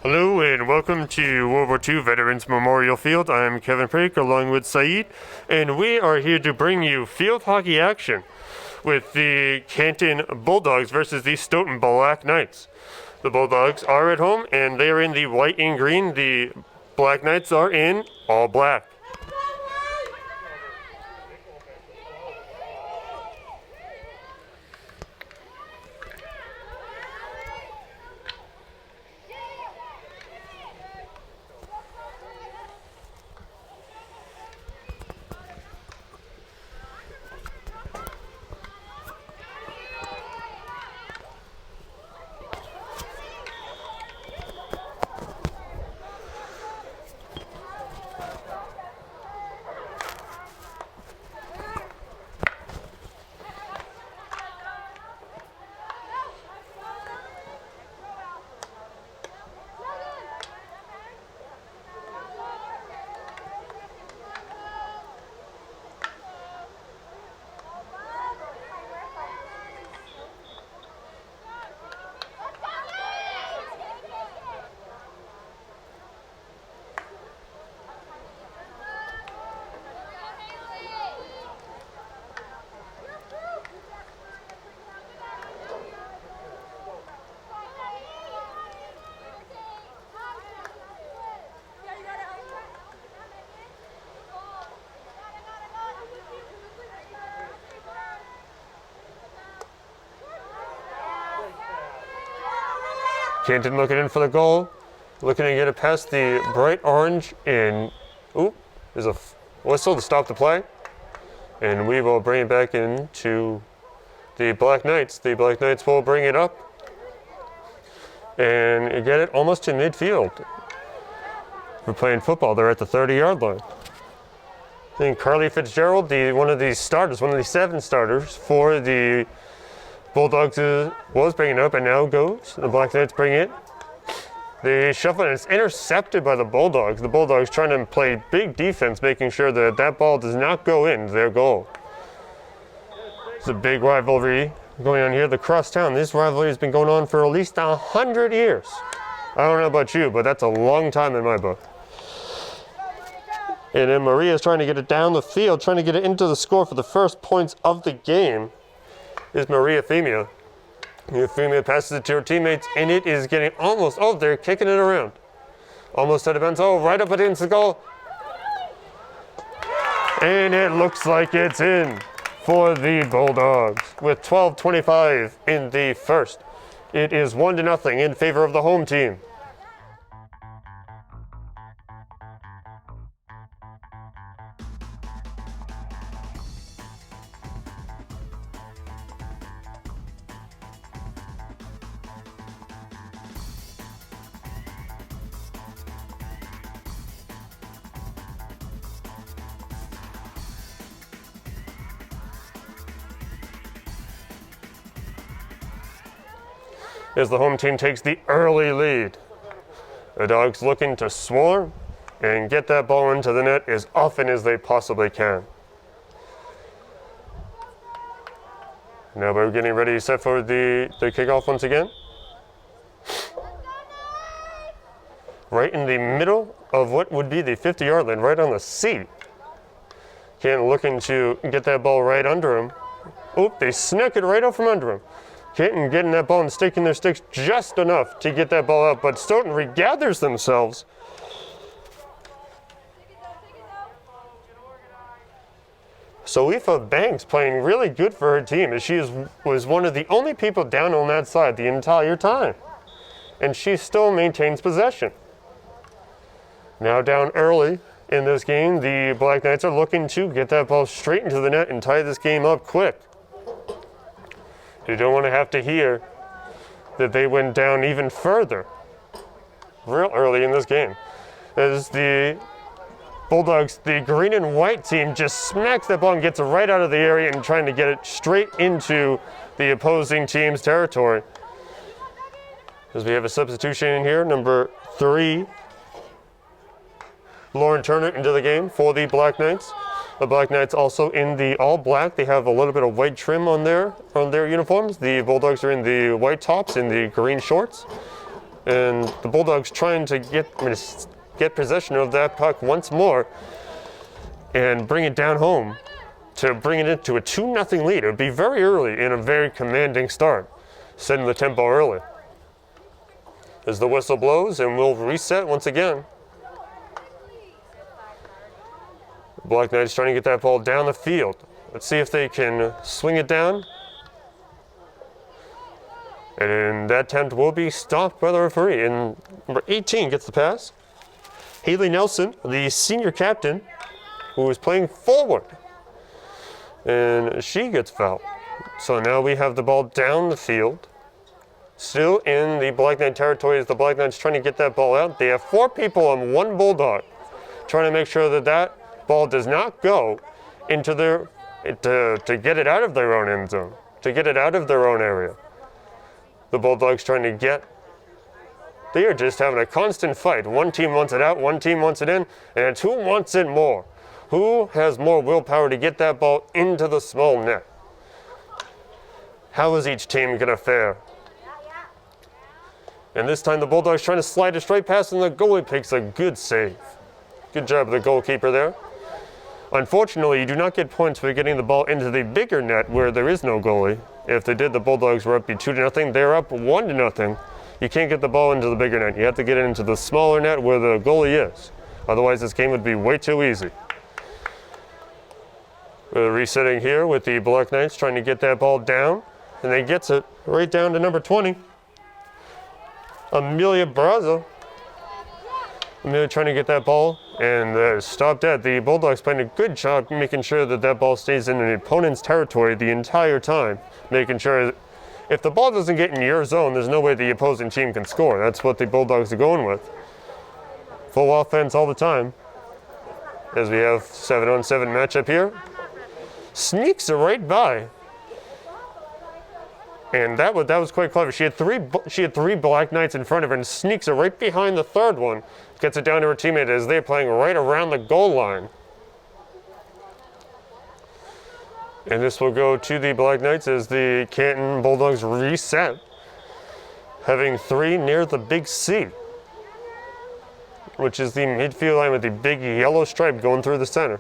Hello and welcome to World War II Veterans Memorial Field. I'm Kevin Prake along with Saeed, and we are here to bring you field hockey action with the Canton Bulldogs versus the Stoughton Black Knights. The Bulldogs are at home and they are in the white and green. The Black Knights are in all black. Canton looking in for the goal, looking to get it past the bright orange, and there's a whistle to stop the play, and we will bring it back into the Black Knights. The Black Knights will bring it up and get it almost to midfield. We're playing football. They're at the 30-yard line. I think Carly Fitzgerald, one of the 7 starters for the Bulldogs, was bringing it up and now goes. The Black Knights bring it. They shuffle it and it's intercepted by the Bulldogs. The Bulldogs trying to play big defense, making sure that that ball does not go in their goal. It's a big rivalry going on here. The crosstown, this rivalry has been going on for at least 100 years. I don't know about you, but that's a long time in my book. And then Maria's trying to get it down the field, trying to get it into the score for the first points of the game. Is Maria Femia. Femia passes it to her teammates, and it is getting almost, they're kicking it around. Almost at a bench, right up against the goal. And it looks like it's in for the Bulldogs with 12:25 in the first. It is 1-0 in favor of the home team. As the home team takes the early lead. The Dogs looking to swarm and get that ball into the net as often as they possibly can. Now we're getting ready set for the kickoff once again. Right in the middle of what would be the 50-yard line, right on the C. Canton looking to get that ball right under him. They snuck it right out from under him. Canton getting that ball and sticking their sticks just enough to get that ball out, but Stoughton regathers themselves. So Aoife Banks playing really good for her team, as she was one of the only people down on that side the entire time. And she still maintains possession. Now down early in this game, the Black Knights are looking to get that ball straight into the net and tie this game up quick. You don't want to have to hear that they went down even further real early in this game. As the Bulldogs, the green and white team, just smacks that ball and gets it right out of the area and trying to get it straight into the opposing team's territory. As we have a substitution in here, number 3, Lauren Turner into the game for the Black Knights. The Black Knights also in the all black. They have a little bit of white trim on their uniforms. The Bulldogs are in the white tops and the green shorts. And the Bulldogs trying to get possession of that puck once more and bring it down home to bring it into a 2-0 lead. It would be very early in a very commanding start, setting the tempo early. As the whistle blows, and we'll reset once again. The Black Knights trying to get that ball down the field. Let's see if they can swing it down. And that attempt will be stopped by the referee. And number 18 gets the pass. Haley Nelson, the senior captain, who is playing forward. And she gets fouled. So now we have the ball down the field. Still in the Black Knight territory as the Black Knights trying to get that ball out. They have 4 people on 1 Bulldog trying to make sure that that ball does not go into their, to get it out of their own end zone, to get it out of their own area. The Bulldogs trying to get, they are just having a constant fight. One team wants it out, one team wants it in, and it's who wants it more. Who has more willpower to get that ball into the small net? How is each team going to fare? And this time the Bulldogs trying to slide a straight pass, and the goalie makes a good save. Good job of the goalkeeper there. Unfortunately, you do not get points for getting the ball into the bigger net where there is no goalie. If they did, the Bulldogs were up 2-0. They're up 1-0. You can't get the ball into the bigger net. You have to get it into the smaller net where the goalie is. Otherwise, this game would be way too easy. We're resetting here with the Black Knights trying to get that ball down, and they gets it right down to number 20. Amelia Brazo. Amelia trying to get that ball, and stopped dead. The Bulldogs playing a good job making sure that that ball stays in an opponent's territory the entire time, making sure that if the ball doesn't get in your zone, there's no way the opposing team can score. That's what the Bulldogs are going with. Full offense all the time, as we have 7-on-7 matchup here. Sneaks it right by. And that was quite clever. She had three Black Knights in front of her and sneaks it right behind the third one. Gets it down to her teammate as they're playing right around the goal line. And this will go to the Black Knights as the Canton Bulldogs reset, having 3 near the big C, which is the midfield line with the big yellow stripe going through the center.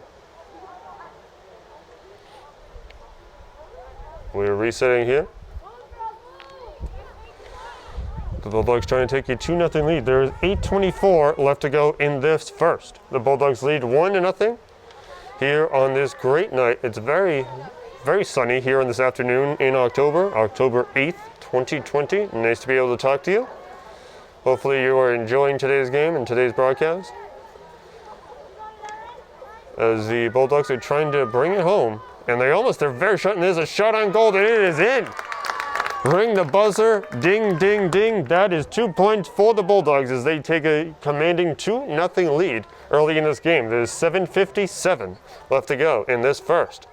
We're resetting here. The Bulldogs trying to take a 2-0 lead. There's 8:24 left to go in this first. The Bulldogs lead 1-0 here on this great night. It's very, very sunny here on this afternoon in October 8th, 2020. Nice to be able to talk to you. Hopefully you are enjoying today's game and today's broadcast. As the Bulldogs are trying to bring it home. And they're very short, and there's a shot on goal, and it is in. Ring the buzzer, ding, ding, ding. That is 2 points for the Bulldogs as they take a commanding 2-0 lead early in this game. There's 7:57 left to go in this first.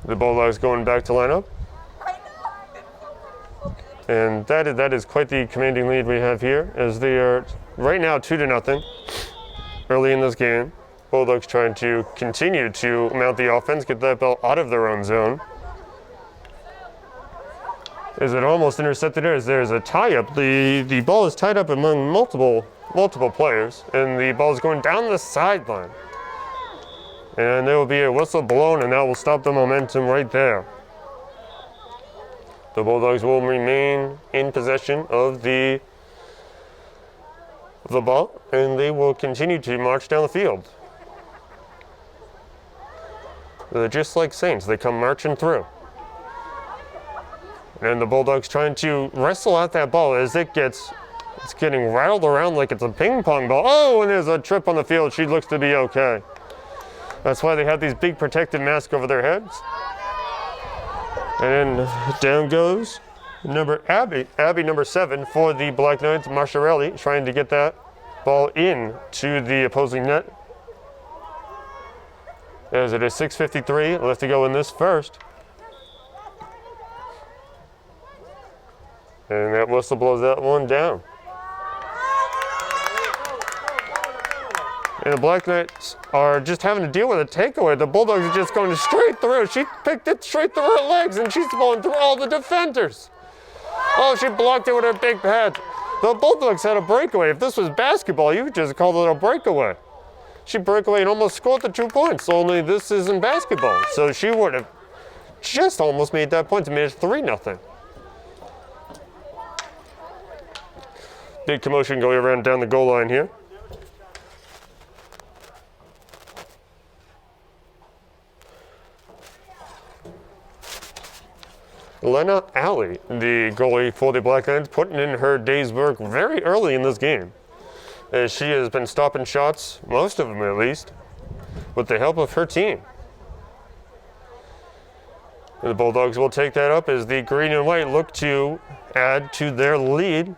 The Bulldogs going back to lineup. And that is quite the commanding lead we have here, as they are right now 2-0 early in this game. Bulldogs trying to continue to mount the offense, get that ball out of their own zone. Is it almost intercepted there? As there's a tie-up. The ball is tied up among multiple players, and the ball is going down the sideline. And there will be a whistle blown, and that will stop the momentum right there. The Bulldogs will remain in possession of the ball, and they will continue to march down the field. They're just like Saints. They come marching through. And the Bulldogs trying to wrestle out that ball as it's getting rattled around like it's a ping pong ball. Oh, and there's a trip on the field. She looks to be okay. That's why they have these big protective masks over their heads. And then down goes Abby number 7 for the Black Knights, Marciarelli, trying to get that ball in to the opposing net. As it is 6:53 left to go in this first. And that whistle blows that one down. And the Black Knights are just having to deal with a takeaway. The Bulldogs are just going straight through. She picked it straight through her legs, and she's going through all the defenders. Oh, she blocked it with her big pad. The Bulldogs had a breakaway. If this was basketball, you would just call it a breakaway. She broke away and almost scored the 2 points, only this isn't basketball. So she would have just almost made that point to make it 3-0. Big commotion going around down the goal line here. Lena Alley, the goalie for the Black Knights, putting in her day's work very early in this game, as she has been stopping shots, most of them at least, with the help of her team. And the Bulldogs will take that up as the green and white look to add to their lead.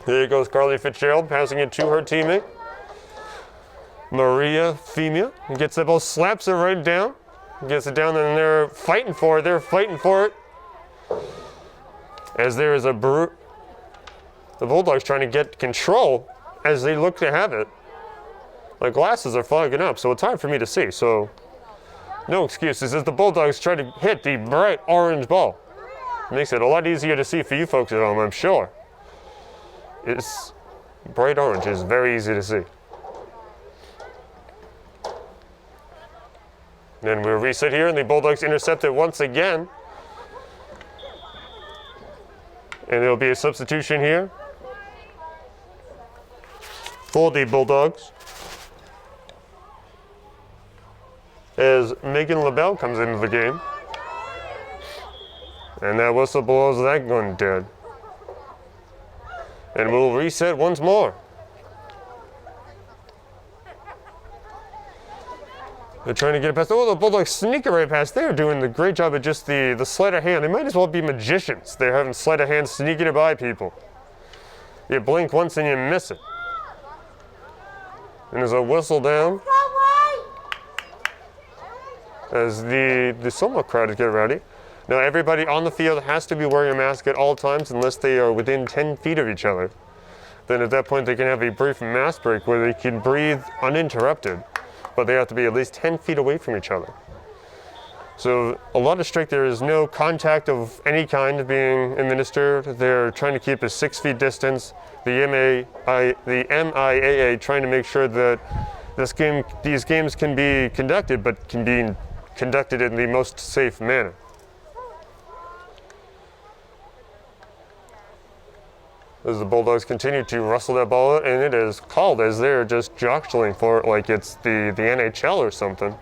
There goes Carly Fitzgerald, passing it to her teammate, Maria Femia, and gets the ball, slaps it right down. Gets it down, and they're fighting for it. They're fighting for it. As there is the Bulldogs trying to get control as they look to have it. My glasses are fogging up, so it's hard for me to see. So, no excuses as the Bulldogs try to hit the bright orange ball. It makes it a lot easier to see for you folks at home, I'm sure. It's bright orange is very easy to see. Then we'll reset here, and the Bulldogs intercept it once again. And there'll be a substitution here for the Bulldogs, as Megan LaBelle comes into the game. And that whistle blows that gun dead. And we'll reset once more. They're trying to get it past. Oh, the Bulldogs sneak it right past. They're doing a great job at just the sleight of hand. They might as well be magicians. They're having sleight of hand sneaking it by people. You blink once and you miss it. And there's a whistle down as the Soma crowd is getting ready. Now everybody on the field has to be wearing a mask at all times unless they are within 10 feet of each other. Then at that point they can have a brief mask break where they can breathe uninterrupted, but they have to be at least 10 feet away from each other. So a lot of strict, there is no contact of any kind being administered. They're trying to keep a 6 feet distance. The MIAA trying to make sure that these games can be conducted, but can be conducted in the most safe manner. As the Bulldogs continue to wrestle that ball, and it is called as they're just jostling for it like it's the NHL or something.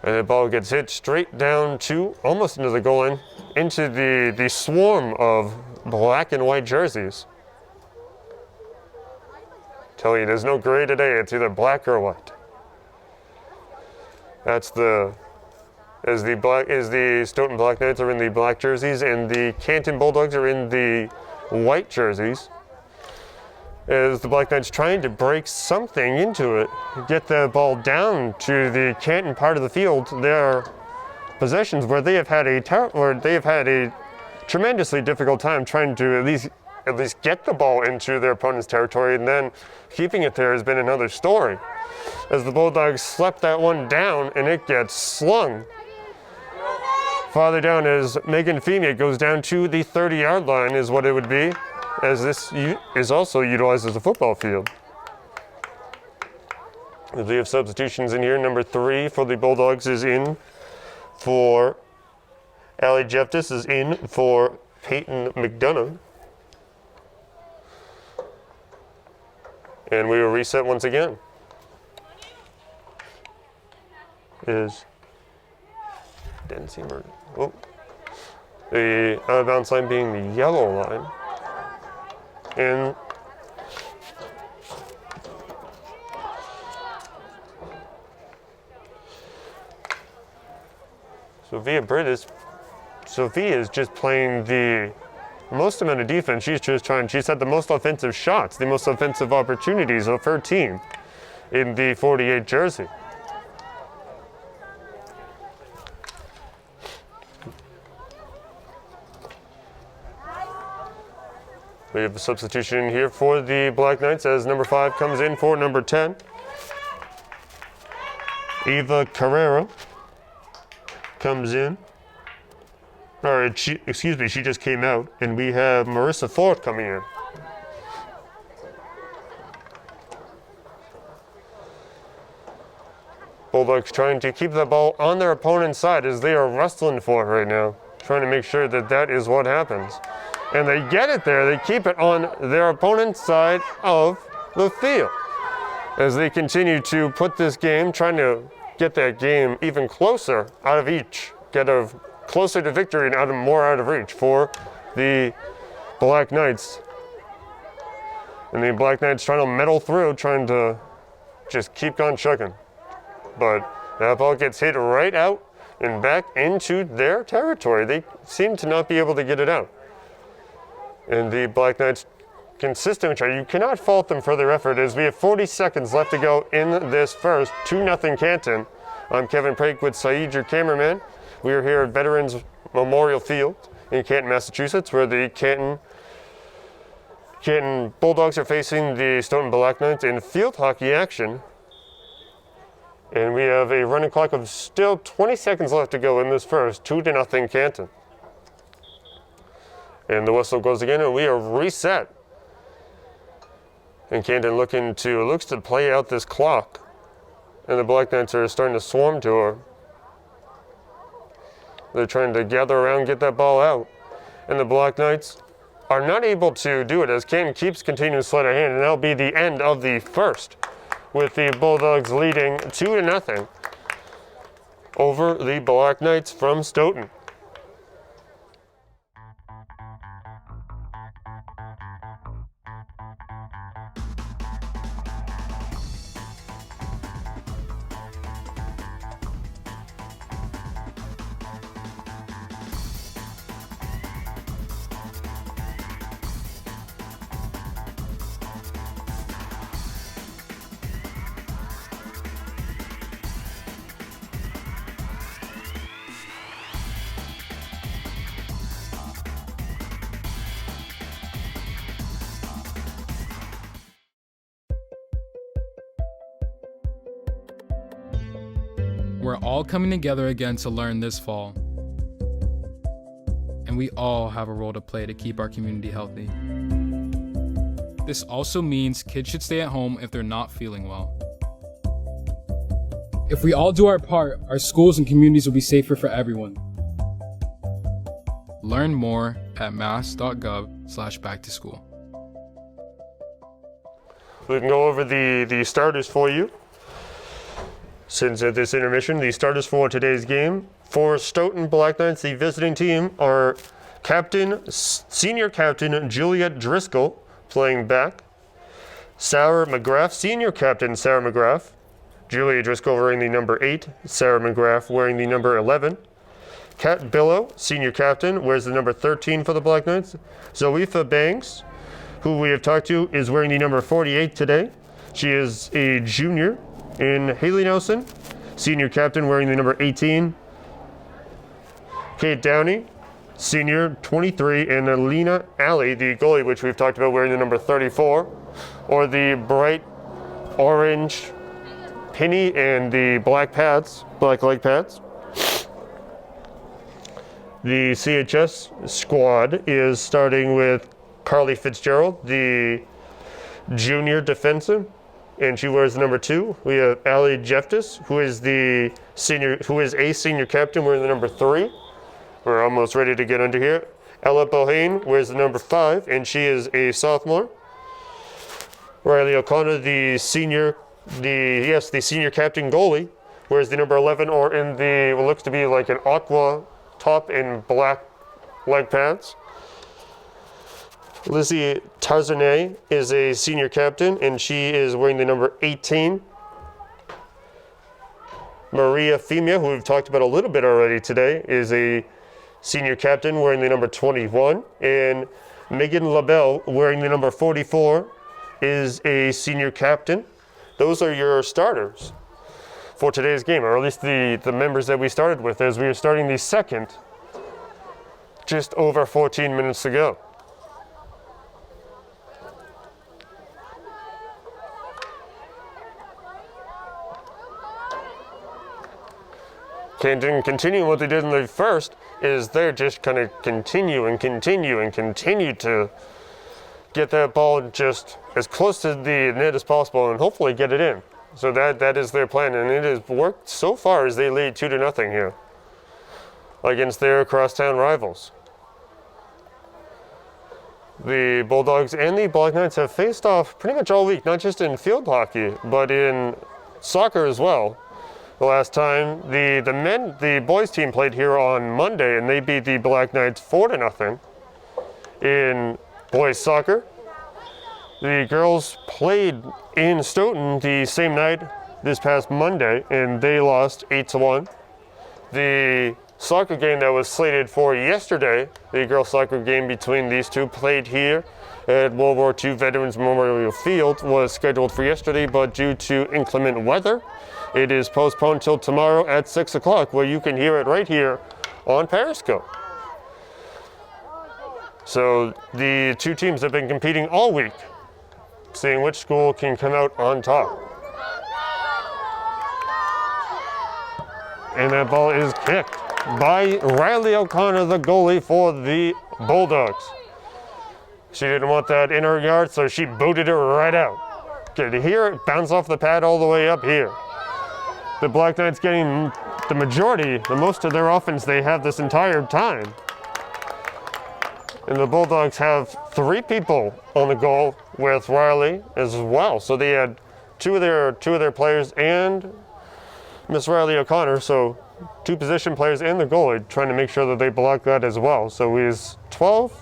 And the ball gets hit straight down to, almost into the goal line, into the swarm of black and white jerseys. Tell you, there's no gray today, it's either black or white. That's the Stoughton Black Knights are in the black jerseys, and the Canton Bulldogs are in the white jerseys. As the Black Knights trying to break something into it, get the ball down to the Canton part of the field. There are possessions where they have had a tremendously difficult time trying to at least get the ball into their opponent's territory, and then keeping it there has been another story. As the Bulldogs slept that one down, and it gets slung farther down as Megan Femia goes down to the 30-yard line is what it would be, as this is also utilized as a football field. We have substitutions in here. Number 3 for the Bulldogs is in for Allie Jeftis, is in for Peyton McDonough. And we will reset once again. Is didn't see Murray. Oh, the out of bounds line being the yellow line, and Sophia is just playing the most amount of defense. She's had the most offensive shots, the most offensive opportunities of her team in the 48 jersey. We have a substitution here for the Black Knights as number 5 comes in for number 10. Eva Carrera comes in. She just came out. And we have Marissa Ford coming in. Bulldogs trying to keep the ball on their opponent's side as they are wrestling for it right now. Trying to make sure that that is what happens. And they get it there. They keep it on their opponent's side of the field. As they continue to put this game, trying to get that game even closer out of each. Get closer to victory and more out of reach for the Black Knights. And the Black Knights trying to meddle through, trying to just keep on chucking. But that ball gets hit right out and back into their territory. They seem to not be able to get it out. And the Black Knights consistent try. You cannot fault them for their effort as we have 40 seconds left to go in this first. 2-0 Canton. I'm Kevin Prake with Saeed, your cameraman. We are here at Veterans Memorial Field in Canton, Massachusetts, where the Canton Bulldogs are facing the Stoughton Black Knights in field hockey action. And we have a running clock of still 20 seconds left to go in this first. 2-0 Canton. And the whistle goes again, and we are reset. And Canton looks to play out this clock. And the Black Knights are starting to swarm to her. They're trying to gather around, get that ball out. And the Black Knights are not able to do it as Canton keeps continuing to sleight of hand. And that'll be the end of the first, with the Bulldogs leading 2-0 over the Black Knights from Stoughton. We're all coming together again to learn this fall. And we all have a role to play to keep our community healthy. This also means kids should stay at home if they're not feeling well. If we all do our part, our schools and communities will be safer for everyone. Learn more at mass.gov/backtoschool. We can go over the starters for you. Since at this intermission, the starters for today's game. For Stoughton Black Knights, the visiting team are Senior Captain Juliet Driscoll playing back. Sarah McGrath, Senior Captain Sarah McGrath. Juliet Driscoll wearing the number 8. Sarah McGrath wearing the number 11. Kat Billow, Senior Captain, wears the number 13 for the Black Knights. Zoefa Banks, who we have talked to, is wearing the number 48 today. She is a junior. In Haley Nelson, Senior Captain, wearing the number 18. Kate Downey, Senior, 23. And Alina Alley, the goalie, which we've talked about, wearing the number 34. Or the bright orange penny and the black leg pads. The CHS squad is starting with Carly Fitzgerald, the junior defensive, and she wears the number 2. We have Allie Jeftis, who is a senior captain, wearing the number 3. We're almost ready to get under here. Ella Bohane wears the number 5, and she is a sophomore. Riley O'Connor, the senior captain goalie, wears the number 11, or in what looks to be like an aqua top and black leg pads. Lizzie Tarzanay is a senior captain, and she is wearing the number 18. Maria Femia, who we've talked about a little bit already today, is a senior captain wearing the number 21. And Megan LaBelle, wearing the number 44, is a senior captain. Those are your starters for today's game, or at least the members that we started with, as we are starting the second, just over 14 minutes to go. Canton continuing what they did in the first is they're just going to continue to get that ball just as close to the net as possible and hopefully get it in. So that is their plan, and it has worked so far as they lead 2-0 here against their crosstown rivals. The Bulldogs and the Black Knights have faced off pretty much all week, not just in field hockey, but in soccer as well. The last time, the boys team played here on Monday, and they beat the Black Knights 4-0 in boys soccer. The girls played in Stoughton the same night this past Monday, and they lost 8-1. The soccer game that was slated for yesterday, the girls soccer game between these two, played here at World War II Veterans Memorial Field, was scheduled for yesterday, but due to inclement weather, it is postponed till tomorrow at 6 o'clock, where you can hear it right here on Periscope. So the two teams have been competing all week, seeing which school can come out on top. And that ball is kicked by Riley O'Connor, the goalie for the Bulldogs. She didn't want that in her yard, so she booted it right out. Get to hear it bounce off the pad all the way up here. The Black Knights getting the most of their offense they have this entire time. And the Bulldogs have 3 people on the goal with Riley as well. So they had two of their players and Miss Riley O'Connor, so 2 position players and the goalie trying to make sure that they block that as well. So it's 12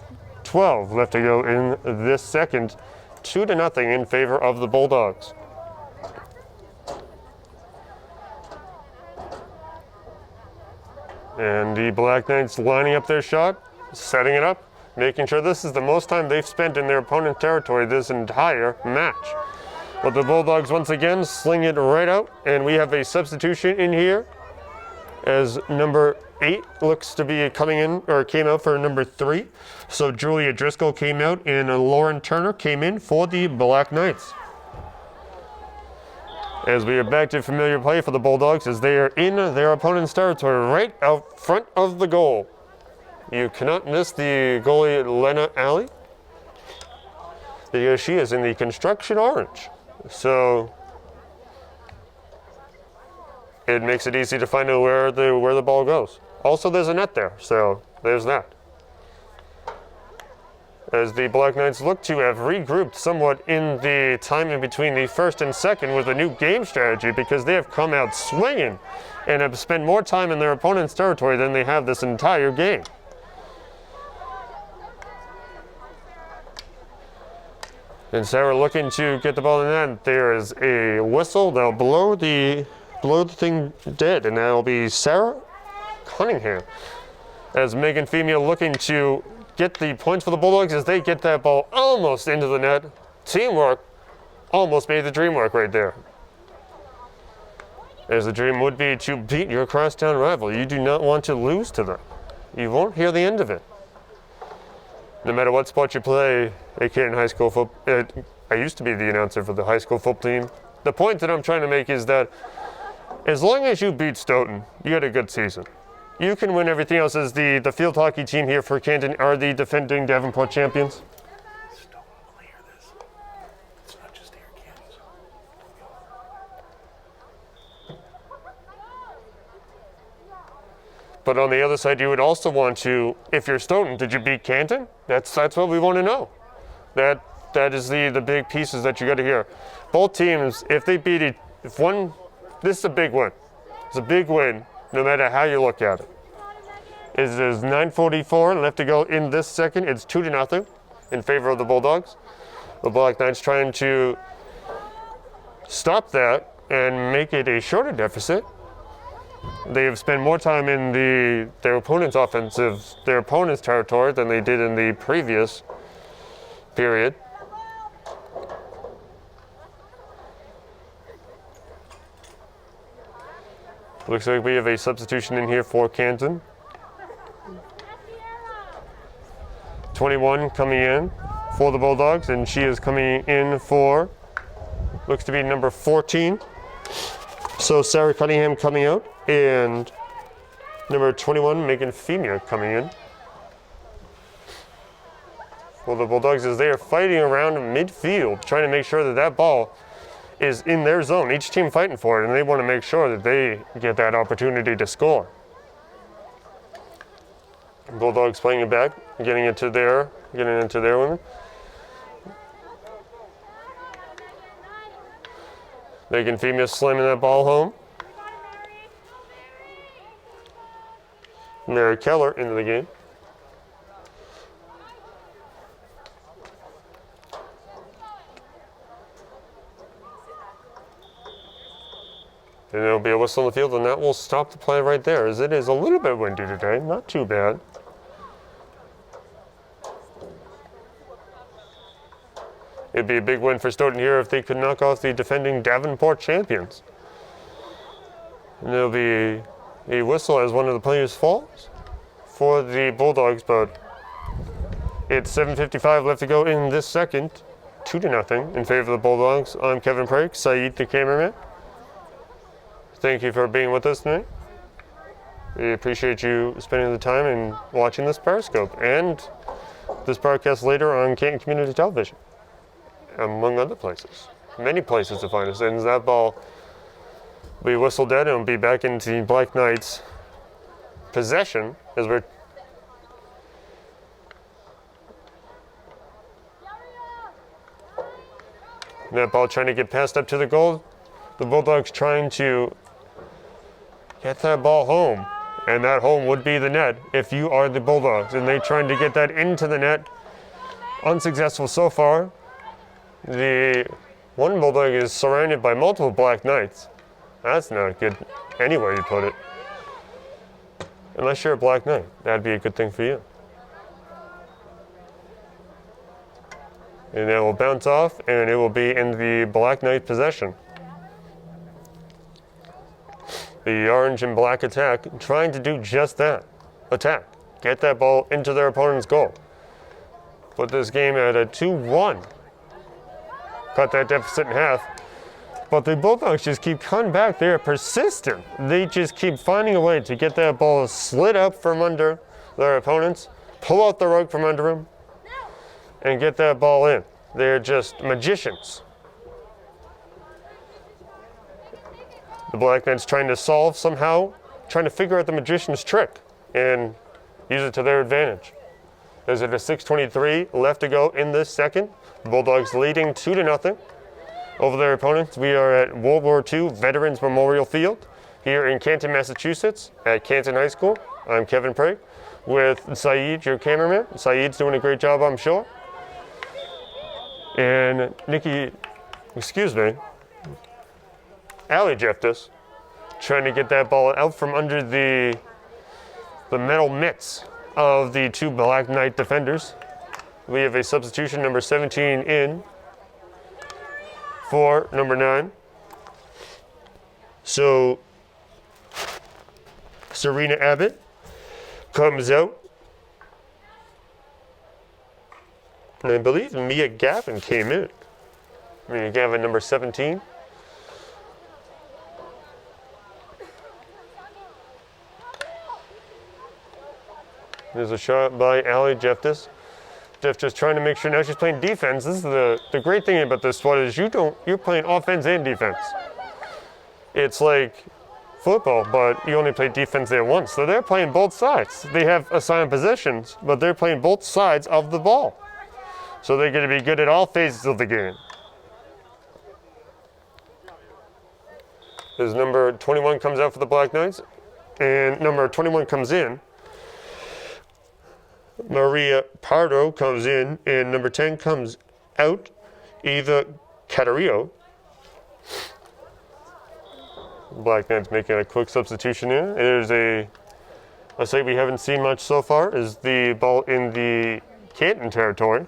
left to go in this second, 2-0 in favor of the Bulldogs. And the Black Knights lining up their shot, setting it up, making sure this is the most time they've spent in their opponent's territory this entire match. But the Bulldogs once again sling it right out, and we have a substitution in here as number 8 looks to be coming in, or came out for number 3. So Julia Driscoll came out and Lauren Turner came in for the Black Knights. As we are back to familiar play for the Bulldogs as they are in their opponent's territory right out front of the goal. You cannot miss the goalie Lena Alley because she is in the construction orange. So it makes it easy to find out where the ball goes. Also, there's a net there, so there's that. As the Black Knights look to have regrouped somewhat in the time in between the first and second with a new game strategy, because they have come out swinging and have spent more time in their opponent's territory than they have this entire game. And Sarah looking to get the ball in the net. There is a whistle. They'll blow the thing dead, and that'll be Sarah Cunningham. As Megan Femia looking to get the points for the Bulldogs as they get that ball almost into the net. Teamwork almost made the dream work right there. As the dream would be to beat your crosstown rival. You do not want to lose to them. You won't hear the end of it. No matter what sport you play at Canton High School football, I used to be the announcer for the high school football team. The point that I'm trying to make is that as long as you beat Stoughton, you had a good season. You can win everything else, as the field hockey team here for Canton are the defending Davenport champions. Stoughton will hear this. It's not just here, Canton. But on the other side, you would also want to, if you're Stoughton, did you beat Canton? That's what we want to know. That is the big pieces that you got to hear. Both teams, if they beat it, this is a big win. It's a big win, no matter how you look at it. There's 9:44 left to go in this second. It's 2-0 in favor of the Bulldogs. The Black Knights trying to stop that and make it a shorter deficit. They have spent more time in their opponent's territory than they did in the previous period. Looks like we have a substitution in here for Canton. 21 coming in for the Bulldogs, and she is coming in for, looks to be number 14. So Sarah Cunningham coming out, and Number 21, Megan Femia coming in. Well, the Bulldogs, as they are fighting around midfield, trying to make sure that that ball is in their zone. Each team fighting for it, and they want to make sure that they get that opportunity to score. Bulldogs playing it back, getting into their women. Megan Femia slamming that ball home. Mary Keller into the game. And there'll be a whistle in the field, and that will stop the play right there, as it is a little bit windy today. Not too bad. It'd be a big win for Stoughton here if they could knock off the defending Davenport champions. And there'll be a whistle as one of the players falls for the Bulldogs, but it's 7:55 left to go in this second. 2-0 in favor of the Bulldogs. I'm Kevin Prake, Saeed the cameraman. Thank you for being with us tonight. We appreciate you spending the time and watching this Periscope and this broadcast later on Canton Community Television, among other places. Many places to find us. And that ball will be whistled dead and will be back into the Black Knights' possession as we're that ball trying to get passed up to the goal. The Bulldogs trying to get that ball home, and that home would be the net if you are the Bulldogs, and they trying to get that into the net. Unsuccessful so far. The one Bulldog is surrounded by multiple Black Knights. That's not good anywhere you put it. Unless you're a Black Knight, that'd be a good thing for you. And it will bounce off, and it will be in the Black Knight possession. The orange and black attack trying to do just that. Attack. Get that ball into their opponent's goal. Put this game at a 2-1. Cut that deficit in half. But the Bulldogs just keep coming back. They're persistent. They just keep finding a way to get that ball slid up from under their opponents, pull out the rug from under them, and get that ball in. They're just magicians. The Black Knights trying to solve somehow, trying to figure out the magician's trick and use it to their advantage. There's at a 6:23 left to go in this second. Bulldogs leading 2-0 over their opponents. We are at World War II Veterans Memorial Field here in Canton, Massachusetts at Canton High School. I'm Kevin Prake with Saeed, your cameraman. Saeed's doing a great job, I'm sure. And Allie Jefftus trying to get that ball out from under the metal mitts of the two Black Knight defenders. We have a substitution, number 17 in for number 9. So Serena Abbott comes out. And I believe Mia Gavin came in. Mia Gavin, number 17. There's a shot by Allie Jefftus. Jefftus trying to make sure now she's playing defense. This is the great thing about this squad is you're playing offense and defense. It's like football, but you only play defense there once. So they're playing both sides. They have assigned positions, but they're playing both sides of the ball. So they're going to be good at all phases of the game. As number 21 comes out for the Black Knights, and number 21 comes in. Maria Pardo comes in, and number 10 comes out, Eva Catarillo. Black Knights making a quick substitution in. There's a site we haven't seen much so far is the ball in the Canton territory.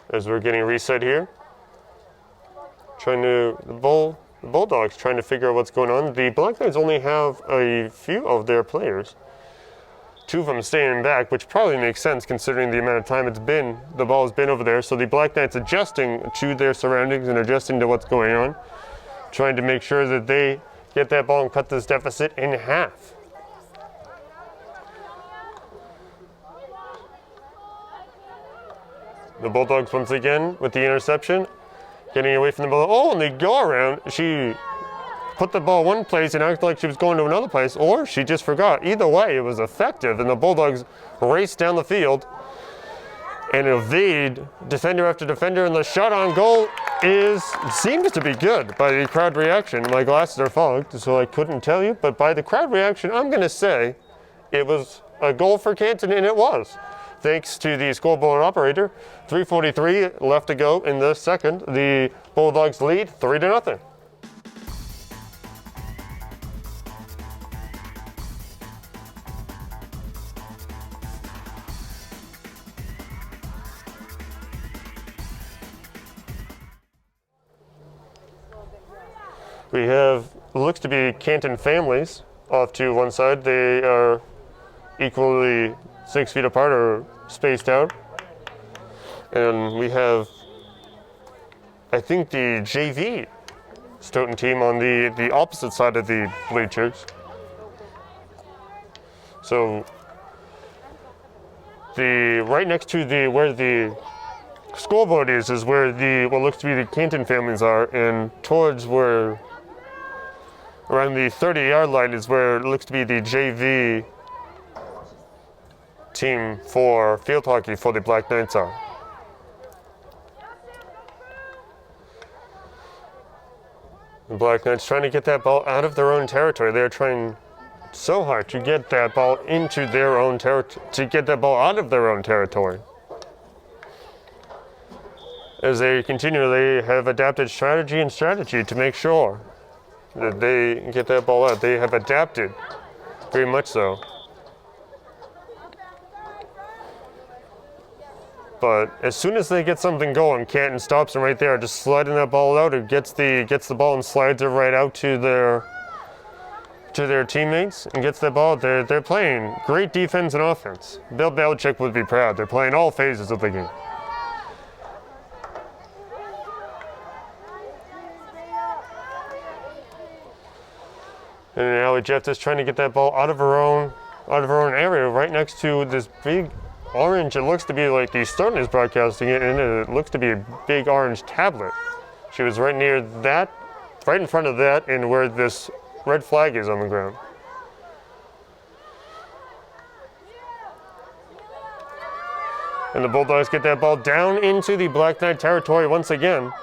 As we're getting reset here. The Bulldogs trying to figure out what's going on. The Black Knights only have a few of their players. 2 of them staying back, which probably makes sense considering the amount of time the ball has been over there. So the Black Knights adjusting to their surroundings and adjusting to what's going on, trying to make sure that they get that ball and cut this deficit in half. The Bulldogs once again with the interception, getting away from the ball. Oh, and they go around. She put the ball one place and acted like she was going to another place, or she just forgot. Either way, it was effective, and the Bulldogs raced down the field and evade defender after defender, and the shot on goal seems to be good by the crowd reaction. My glasses are fogged, so I couldn't tell you, but by the crowd reaction, I'm going to say it was a goal for Canton, and it was. Thanks to the scoreboard operator, 3:43 left to go in the second. The Bulldogs lead 3-0. We have, looks to be Canton families off to one side. They are equally 6 feet apart or spaced out. And we have, I think, the JV Stoughton team on the opposite side of the bleachers. So right next to where the scoreboard is where what looks to be the Canton families are, and towards where around the 30-yard line is where it looks to be the JV team for field hockey for the Black Knights are. The Black Knights trying to get that ball out of their own territory. They're trying so hard to get that ball into their own territory, to get that ball out of their own territory. As they continually have adapted strategy to make sure that they get that ball out. They have adapted very much so. But as soon as they get something going, Canton stops them right there, just sliding that ball out. It gets the ball and slides it right out to their teammates and gets the ball. They're playing great defense and offense. Bill Belichick would be proud. They're playing all phases of the game. And now Jeff is trying to get that ball out of her own area, right next to this big orange. It looks to be like the Stoughton is broadcasting it, and it looks to be a big orange tablet. She was right near that, right in front of that, and where this red flag is on the ground. And the Bulldogs get that ball down into the Black Knight territory once again.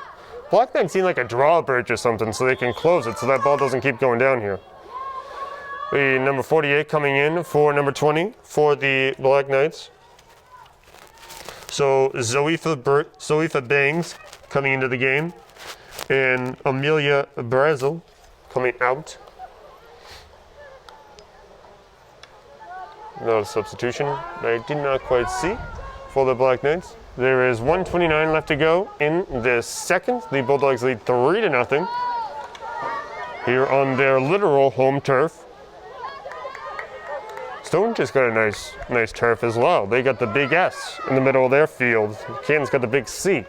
Black Knight seem like a drawbridge or something, so they can close it so that ball doesn't keep going down here. The number 48 coming in for number 20 for the Black Knights. So Zoifa Bangs coming into the game, and Amelia Brazel coming out. No substitution I did not quite see for the Black Knights. There is 1:29 left to go in the second. The Bulldogs lead 3-0 here on their literal home turf. Stoughton just got a nice turf as well. They got the big S in the middle of their field. Canton's got the big C.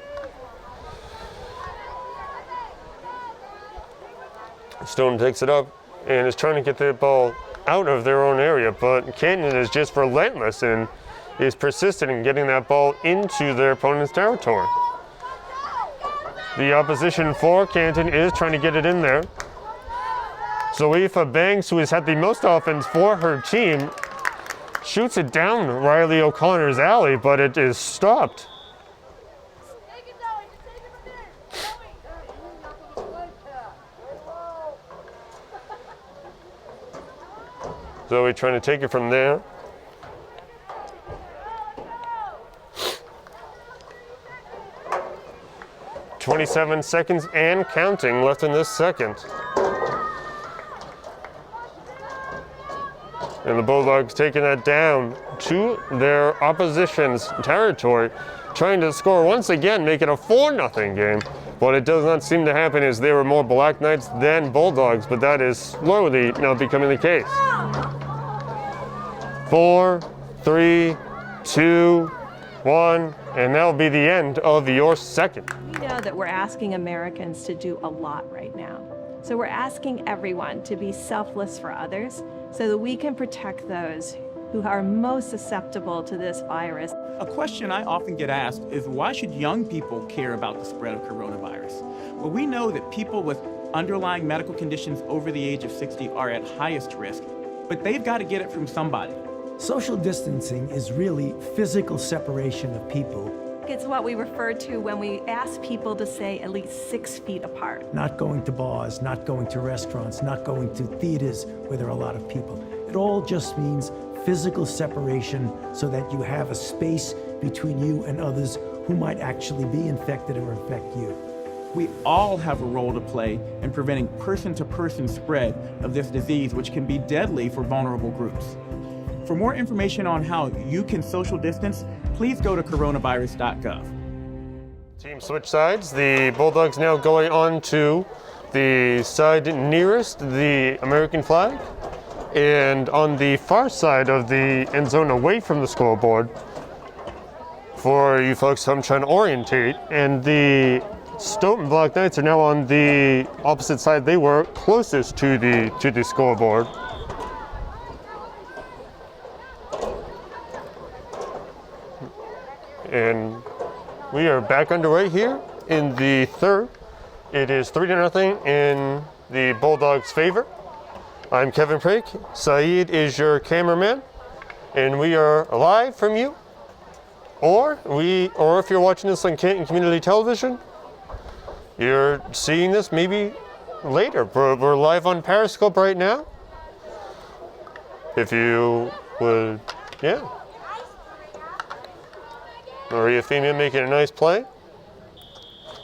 Stoughton takes it up and is trying to get the ball out of their own area, but Canton is just relentless and is persistent in getting that ball into their opponent's territory. The opposition for Canton is trying to get it in there. Zoifa Banks, who has had the most offense for her team, shoots it down Riley O'Connor's alley, but it is stopped. Zoe trying to take it from there. .27 seconds and counting left in this second. And the Bulldogs taking that down to their opposition's territory, trying to score once again, make it a 4-0 game. What it does not seem to happen is there were more Black Knights than Bulldogs, but that is slowly now becoming the case. 4, 3, 2, 1, and that'll be the end of your second. We know that we're asking Americans to do a lot right now. So we're asking everyone to be selfless for others so that we can protect those who are most susceptible to this virus. A question I often get asked is, why should young people care about the spread of coronavirus? Well, we know that people with underlying medical conditions over the age of 60 are at highest risk, but they've got to get it from somebody. Social distancing is really physical separation of people. It's what we refer to when we ask people to stay at least 6 feet apart. Not going to bars, not going to restaurants, not going to theaters where there are a lot of people. It all just means physical separation so that you have a space between you and others who might actually be infected or infect you. We all have a role to play in preventing person-to-person spread of this disease, which can be deadly for vulnerable groups. For more information on how you can social distance, please go to coronavirus.gov. Team switch sides. The Bulldogs now going on to the side nearest the American flag. And on the far side of the end zone away from the scoreboard, for you folks I'm trying to orientate, and the Stoughton Black Knights are now on the opposite side. They were closest to the scoreboard. And we are back underway here in the third. It is 3-0 in the Bulldogs' favor. I'm Kevin Prake. Saeed is your cameraman, and we are live from you. Or if you're watching this on Canton Community Television, you're seeing this maybe later. We're live on Periscope right now. If you would, yeah. Maria Femia making a nice play.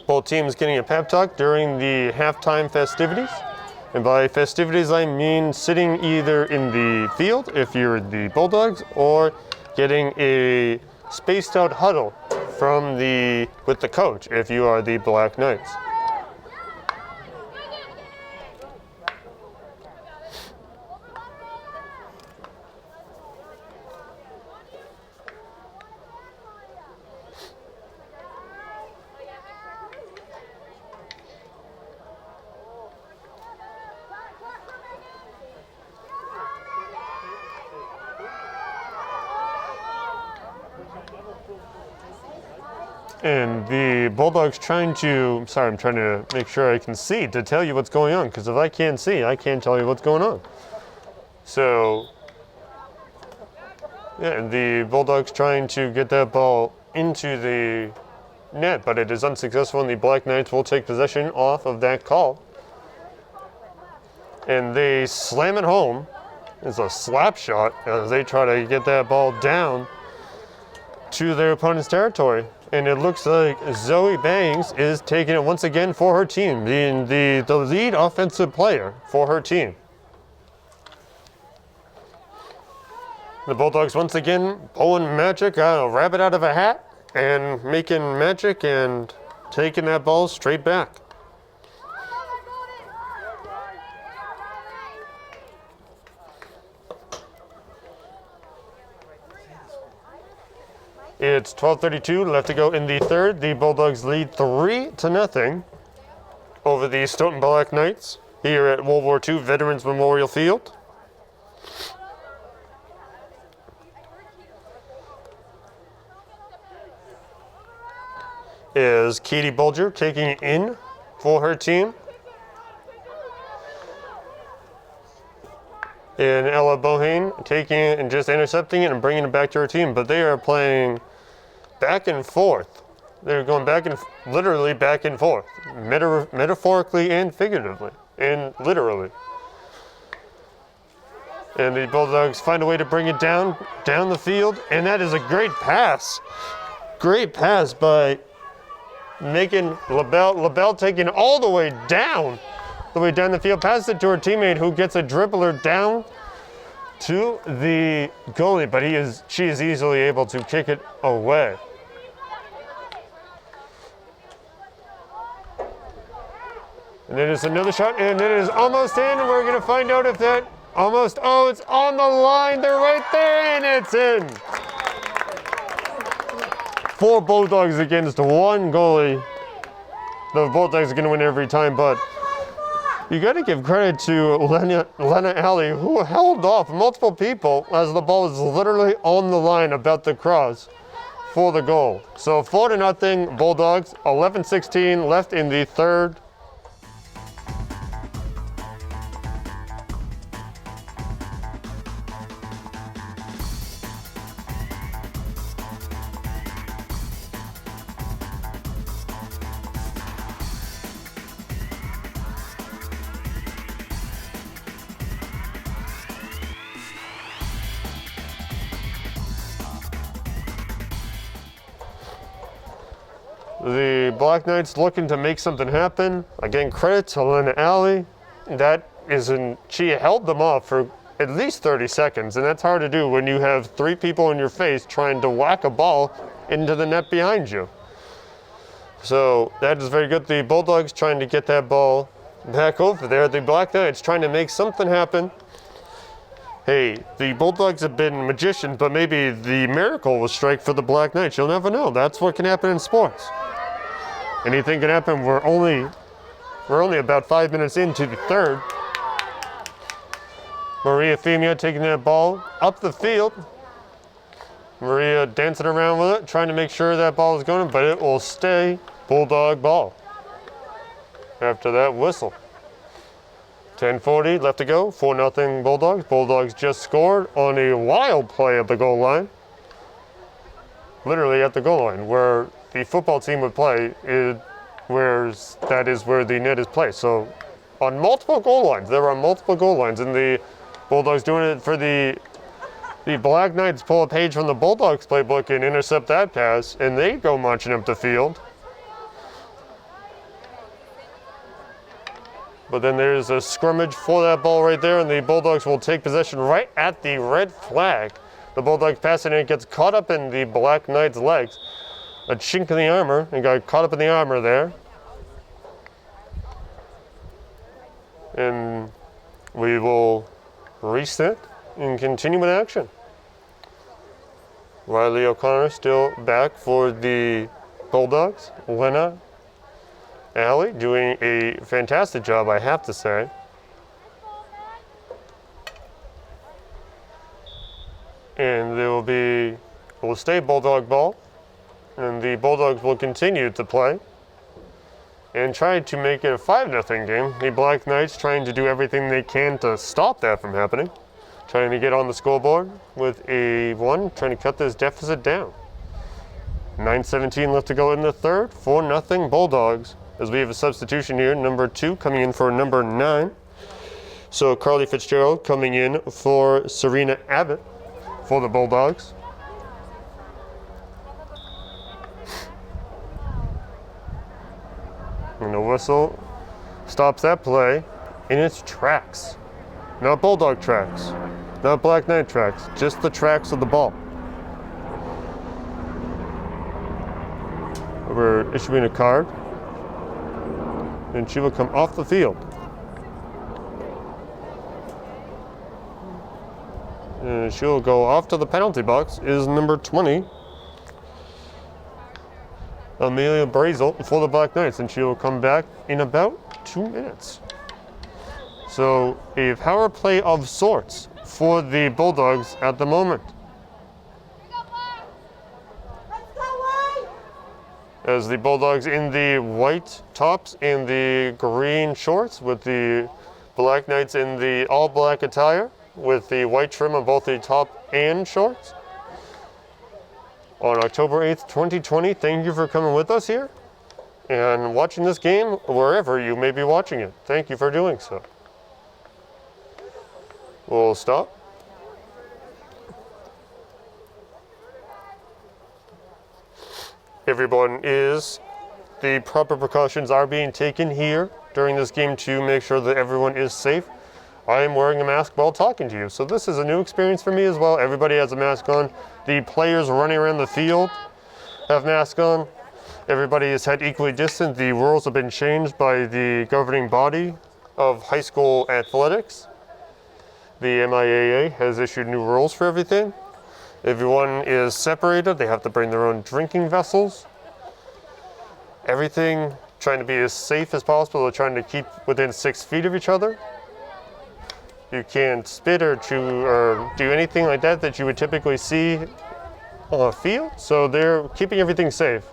Both teams getting a pep talk during the halftime festivities. And by festivities, I mean sitting either in the field, if you're the Bulldogs, or getting a spaced out huddle with the coach, if you are the Black Knights. And the Bulldogs I'm trying to make sure I can see to tell you what's going on, because if I can't see, I can't tell you what's going on. So, yeah, the Bulldogs trying to get that ball into the net, but it is unsuccessful, and the Black Knights will take possession off of that call. And they slam it home. It's a slap shot as they try to get that ball down to their opponent's territory. And it looks like Zoe Bangs is taking it once again for her team, being the lead offensive player for her team. The Bulldogs once again pulling magic, a rabbit out of a hat, and making magic and taking that ball straight back. It's 12:32 left to go in the third. The Bulldogs lead 3-0 over the Stoughton Black Knights here at World War II Veterans Memorial Field. Is Katie Bulger taking it in for her team. And Ella Bohane taking it and just intercepting it and bringing it back to her team. But they are playing back and forth. They're going literally back and forth, metaphorically and figuratively, and literally. And the Bulldogs find a way to bring it down the field, and that is a great pass. Great pass by making LaBelle taking all the way down the field, passes it to her teammate who gets a dribbler down to the goalie, but she is easily able to kick it away. And it is another shot, and it is almost in, and we're going to find out if that it's on the line, they're right there, and it's in. 4 Bulldogs against 1 goalie. The Bulldogs are going to win every time, but You got to give credit to Lena Alley, who held off multiple people as the ball was literally on the line about to cross for the goal. So 4-0 Bulldogs, 11:16 left in the third. The Black Knights looking to make something happen. Again, credit to Lena Alley. She held them off for at least 30 seconds, and that's hard to do when you have 3 people in your face trying to whack a ball into the net behind you. So that is very good. The Bulldogs trying to get that ball back over there. The Black Knights trying to make something happen. Hey, the Bulldogs have been magicians, but maybe the miracle will strike for the Black Knights. You'll never know. That's what can happen in sports. Anything can happen. We're only about 5 minutes into the third. Maria Femia taking that ball up the field. Maria dancing around with it, trying to make sure that ball is going, but it will stay Bulldog ball. After that whistle. 10:40 left to go, 4-0 Bulldogs. Bulldogs just scored on a wild play at the goal line. Literally at the goal line, where the football team would play, that is where the net is placed. So on multiple goal lines, there are multiple goal lines, and the Bulldogs doing it for the Black Knights pull a page from the Bulldogs playbook and intercept that pass, and they go marching up the field. But then there's a scrimmage for that ball right there, and the Bulldogs will take possession right at the red flag. The Bulldogs passing it gets caught up in the Black Knights' legs. A chink in the armor, and got caught up in the armor there. And we will reset and continue with action. Riley O'Connor still back for the Bulldogs. Lena Alley doing a fantastic job, I have to say. And there will stay Bulldog ball, and the Bulldogs will continue to play and try to make it a 5-0 game. The Black Knights trying to do everything they can to stop that from happening. Trying to get on the scoreboard with a 1, trying to cut this deficit down. 9:17 left to go in the third, 4-0 Bulldogs. As we have a substitution here, number 2 coming in for number 9. So Carly Fitzgerald coming in for Serena Abbott for the Bulldogs. And the whistle stops that play in its tracks. Not Bulldog tracks, not Black Knight tracks, just the tracks of the ball. We're issuing a card, and she will come off the field. And she'll go off to the penalty box is number 20, Amelia Brazel for the Black Knights, and she will come back in about 2 minutes. So a power play of sorts for the Bulldogs at the moment. As the Bulldogs in the white tops and the green shorts, with the Black Knights in the all-black attire with the white trim on both the top and shorts. On October 8th, 2020, thank you for coming with us here and watching this game wherever you may be watching it. Thank you for doing so. We'll stop. Everyone the proper precautions are being taken here during this game to make sure that everyone is safe. I am wearing a mask while talking to you, so this is a new experience for me as well. Everybody has a mask on. The players running around the field have masks on. Everybody is held equally distant. The rules have been changed by the governing body of high school athletics. The MIAA has issued new rules for everything. Everyone is separated. They have to bring their own drinking vessels. Everything trying to be as safe as possible. They're trying to keep within 6 feet of each other. You can't spit or chew or do anything like that that you would typically see on a field. So they're keeping everything safe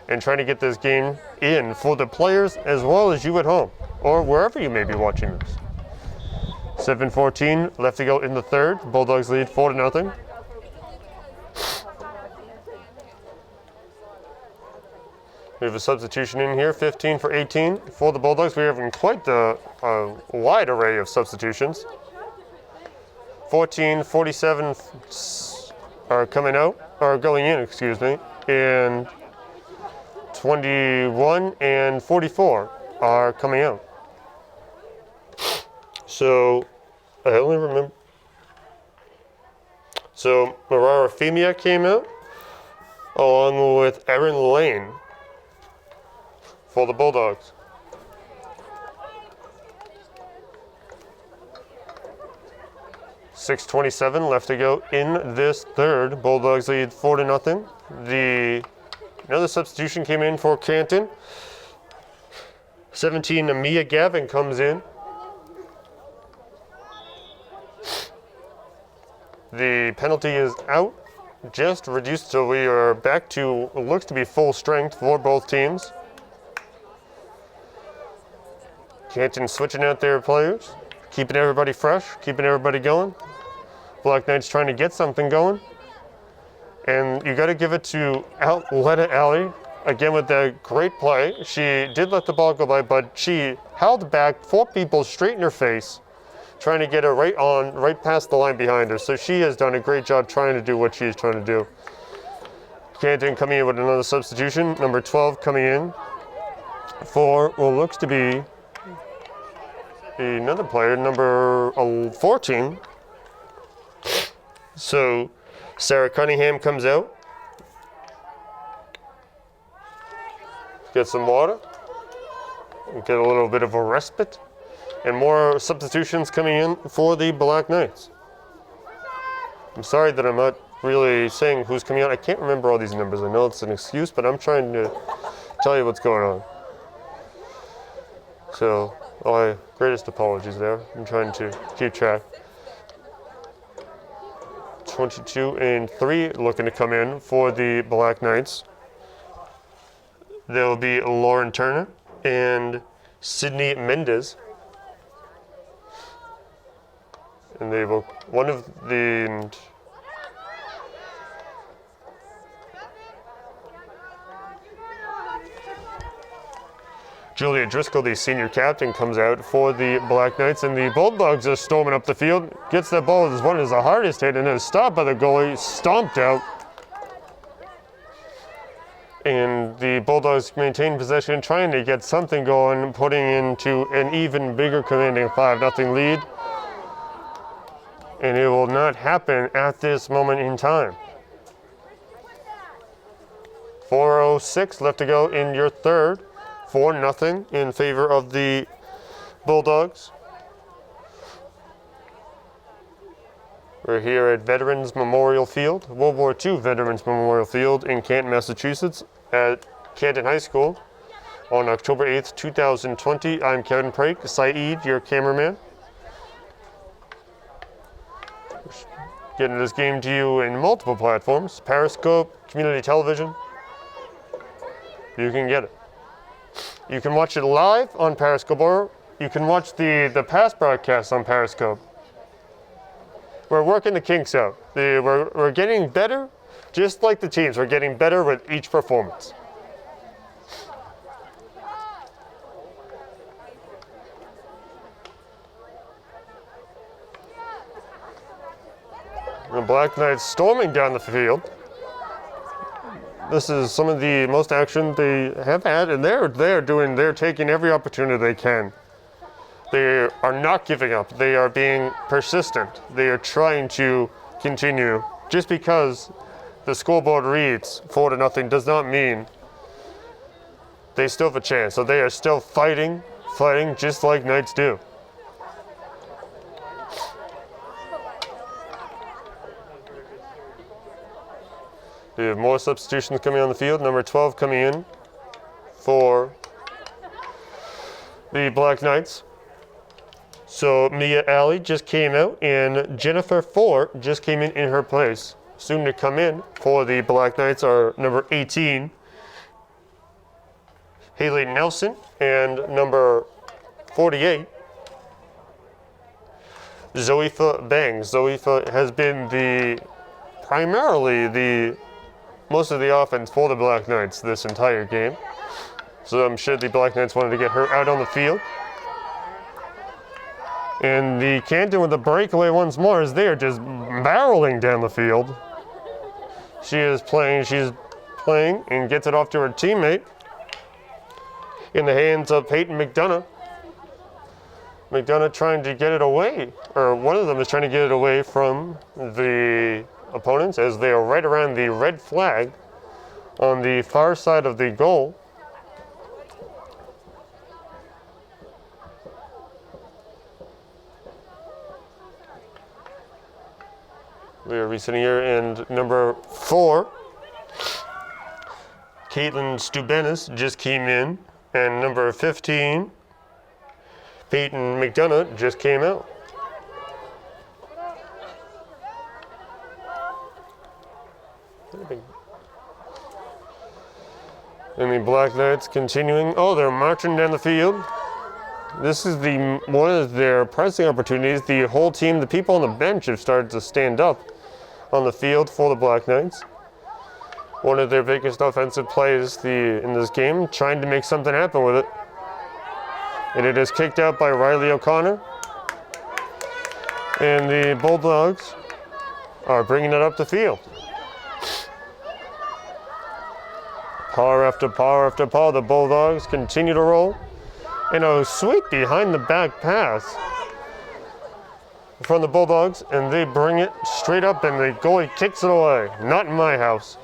and trying to get this game in for the players as well as you at home or wherever you may be watching this. 7:14 left to go in the third. Bulldogs lead 4-0. We have a substitution in here, 15 for 18 for the Bulldogs. We're having quite the wide array of substitutions. 14, 47 are coming out, or going in, excuse me, and 21 and 44 are coming out. So, I only remember. So, Marara Femia came out, along with Erin Lane for the Bulldogs. .627 left to go in this third. Bulldogs lead 4-0. Another substitution came in for Canton. 17, Mia Gavin comes in. The penalty is out, just reduced, so we are back to what looks to be full strength for both teams. Canton switching out their players, keeping everybody fresh, keeping everybody going. Black Knights trying to get something going. And you got to give it to Letta Alley, again with that great play. She did let the ball go by, but she held back 4 people straight in her face, trying to get her right past the line behind her. So she has done a great job trying to do what she's trying to do. Canton coming in with another substitution, number 12 coming in for what looks to be another player, number 14. So Sarah Cunningham comes out. Get some water. Get a little bit of a respite. And more substitutions coming in for the Black Knights. I'm sorry that I'm not really saying who's coming out. I can't remember all these numbers. I know it's an excuse, but I'm trying to tell you what's going on. So, my greatest apologies there. I'm trying to keep track. 22 and 3 looking to come in for the Black Knights. There will be Lauren Turner and Sydney Mendez. And they will, one of the, Julia Driscoll, the senior captain, comes out for the Black Knights, and the Bulldogs are storming up the field. Gets that ball with one is the hardest hit, and then stopped by the goalie, stomped out. And the Bulldogs maintain possession, trying to get something going, putting into an even bigger commanding 5-0 lead. And it will not happen at this moment in time. 4:06 left to go in your third. 4-0 in favor of the Bulldogs. We're here at Veterans Memorial Field, World War II Veterans Memorial Field in Canton, Massachusetts at Canton High School on October 8th, 2020. I'm Kevin Prake, Saeed, your cameraman. Getting this game to you in multiple platforms, Periscope, community television. You can get it. You can watch it live on Periscope, or you can watch the past broadcasts on Periscope. We're working the kinks out. We're getting better, just like the teams. We're getting better with each performance. The Black Knights storming down the field. This is some of the most action they have had, and they're taking every opportunity they can. They are not giving up. They are being persistent. They are trying to continue. Just because the scoreboard reads 4-0 does not mean they still have a chance. So they are still fighting just like Knights do. We have more substitutions coming on the field. Number 12 coming in for the Black Knights. So MIAA just came out, and Jennifer Ford just came in her place. Soon to come in for the Black Knights are number 18, Haley Nelson, and number 48, Zoefa Bangs. Zoefa has been primarily the most of the offense for the Black Knights this entire game. So I'm sure the Black Knights wanted to get her out on the field. And the Canton with the breakaway once more as they are just barreling down the field. She's playing and gets it off to her teammate in the hands of Peyton McDonough. McDonough trying to get it away, or one of them is trying to get it away from the opponents as they are right around the red flag on the far side of the goal. We are resitting here, and number 4, Caitlin Stubenis just came in, and number 15, Peyton McDonough just came out. And the Black Knights continuing. Oh, they're marching down the field. This is one of their pressing opportunities. The whole team, the people on the bench have started to stand up on the field for the Black Knights. One of their biggest offensive plays in this game, trying to make something happen with it. And it is kicked out by Riley O'Connor. And the Bulldogs are bringing it up the field. Par after par after par, the Bulldogs continue to roll. And a sweet behind the back pass from the Bulldogs, and they bring it straight up, and the goalie kicks it away. Not in my house.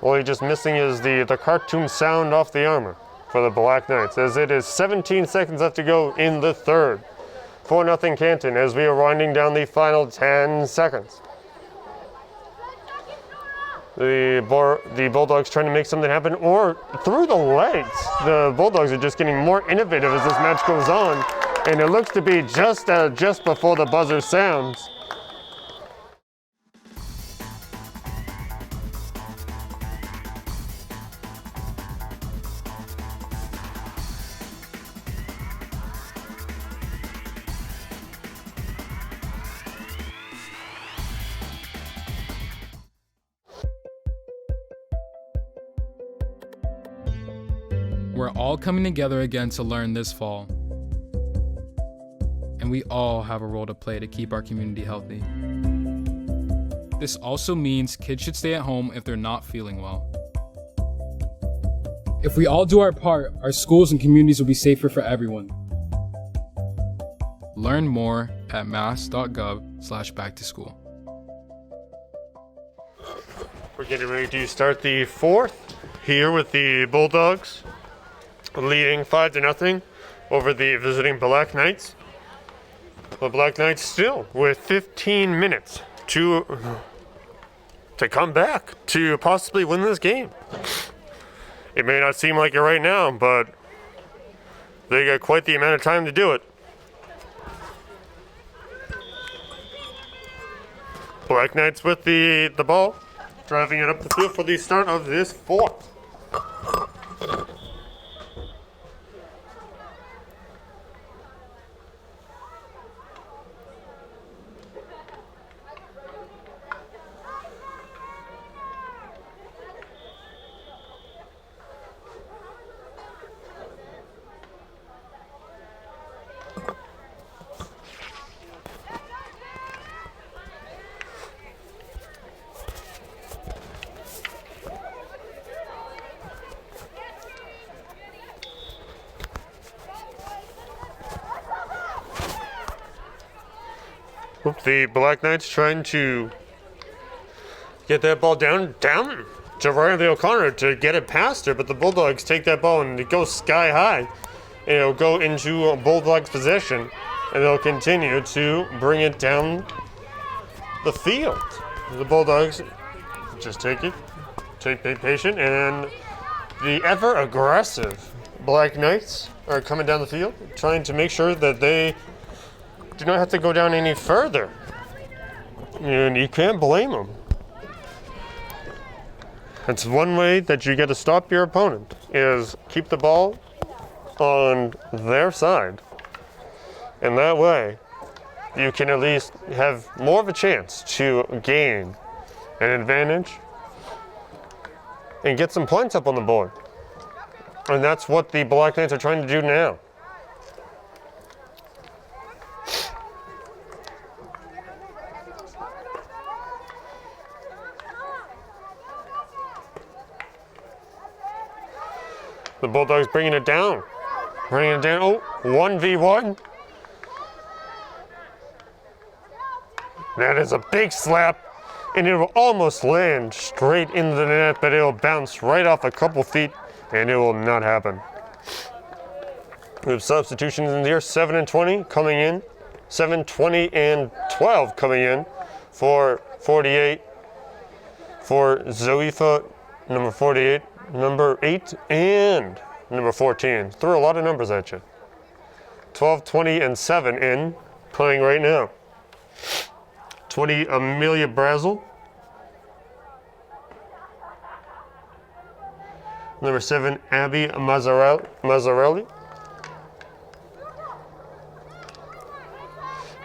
All he just missing is the cartoon sound off the armor for the Black Knights, as it is 17 seconds left to go in the third. 4-0 Canton as we are winding down the final 10 seconds. The Bulldogs trying to make something happen, or through the legs. The Bulldogs are just getting more innovative as this match goes on, and it looks to be just before the buzzer sounds. We're all coming together again to learn this fall. And we all have a role to play to keep our community healthy. This also means kids should stay at home if they're not feeling well. If we all do our part, our schools and communities will be safer for everyone. Learn more at mass.gov/backtoschool. We're getting ready to start the fourth here with the Bulldogs leading 5-0 over the visiting Black Knights. The Black Knights still with 15 minutes to come back to possibly win this game. It may not seem like it right now, but they got quite the amount of time to do it. Black Knights with the ball, driving it up the field for the start of this fourth. The Black Knights trying to get that ball down to Riley O'Connor to get it past her, but the Bulldogs take that ball and it goes sky high, and it'll go into Bulldogs possession, and they'll continue to bring it down the field. The Bulldogs just take patient, and the ever aggressive Black Knights are coming down the field, trying to make sure that they do not have to go down any further. And you can't blame them. It's one way that you get to stop your opponent, is keep the ball on their side. And that way, you can at least have more of a chance to gain an advantage and get some points up on the board. And that's what the Black Knights are trying to do now. The Bulldogs bringing it down. Bringing it down. Oh, 1v1. That is a big slap, and it will almost land straight into the net, but it will bounce right off a couple feet, and it will not happen. We have substitutions in there, 7 and 20 coming in. 7, 20, and 12 coming in for 48. For Zoifa, number 48. Number 8 and number 14. Threw a lot of numbers at you. 12, 20, and 7 in, playing right now. 20, Amelia Brazel. Number 7, Abby Mazzarelli.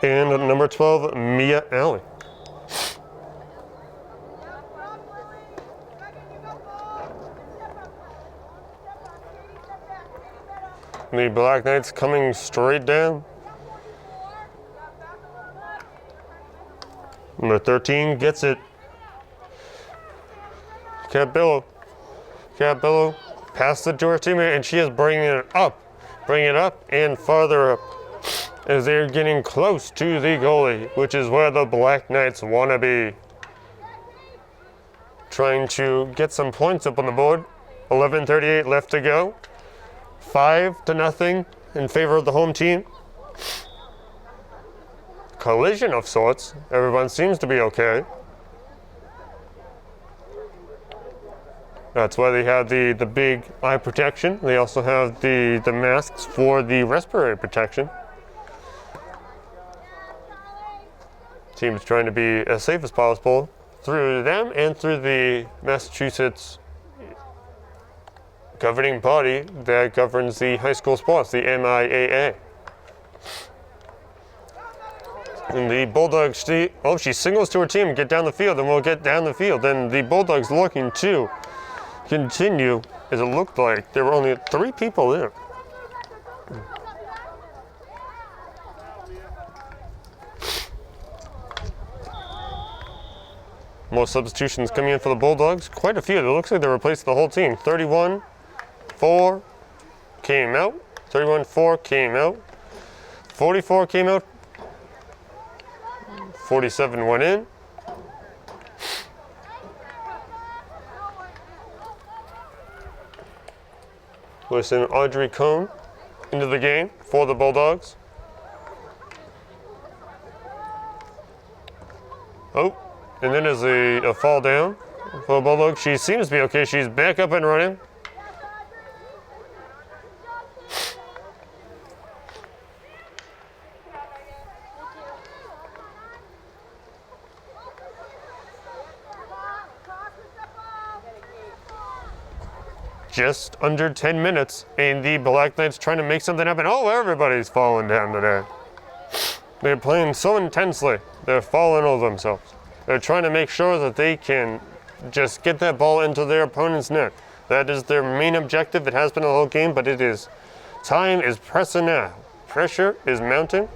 And number 12, MIAA. The Black Knights coming straight down. Number 13 gets it. Cabello past it to her teammate, and she is bringing it up and farther up as they're getting close to the goalie, which is where the Black Knights want to be. Trying to get some points up on the board. 11:38 left to go. 5-0 in favor of the home team. Collision of sorts. Everyone seems to be okay. That's why they have the big eye protection. They also have the masks for the respiratory protection. Team's trying to be as safe as possible through them and through the Massachusetts governing body that governs the high school sports, the MIAA. And the Bulldogs, she signals to her team, get down the field, and we'll get down the field. And the Bulldogs looking to continue, as it looked like there were only 3 people there. More substitutions coming in for the Bulldogs. Quite a few. It looks like they replaced the whole team. 31-4 came out. 31-4 came out. 44 came out. 47 went in. Listen, Audrey Cohn into the game for the Bulldogs. Oh, and then there's a fall down for the Bulldogs. She seems to be okay. She's back up and running. Just under 10 minutes, and the Black Knights trying to make something happen. Oh, everybody's falling down today. They're playing so intensely. They're falling over themselves. They're trying to make sure that they can just get that ball into their opponent's net. That is their main objective. It has been the whole game, but it is. Time is pressing now. Pressure is mounting.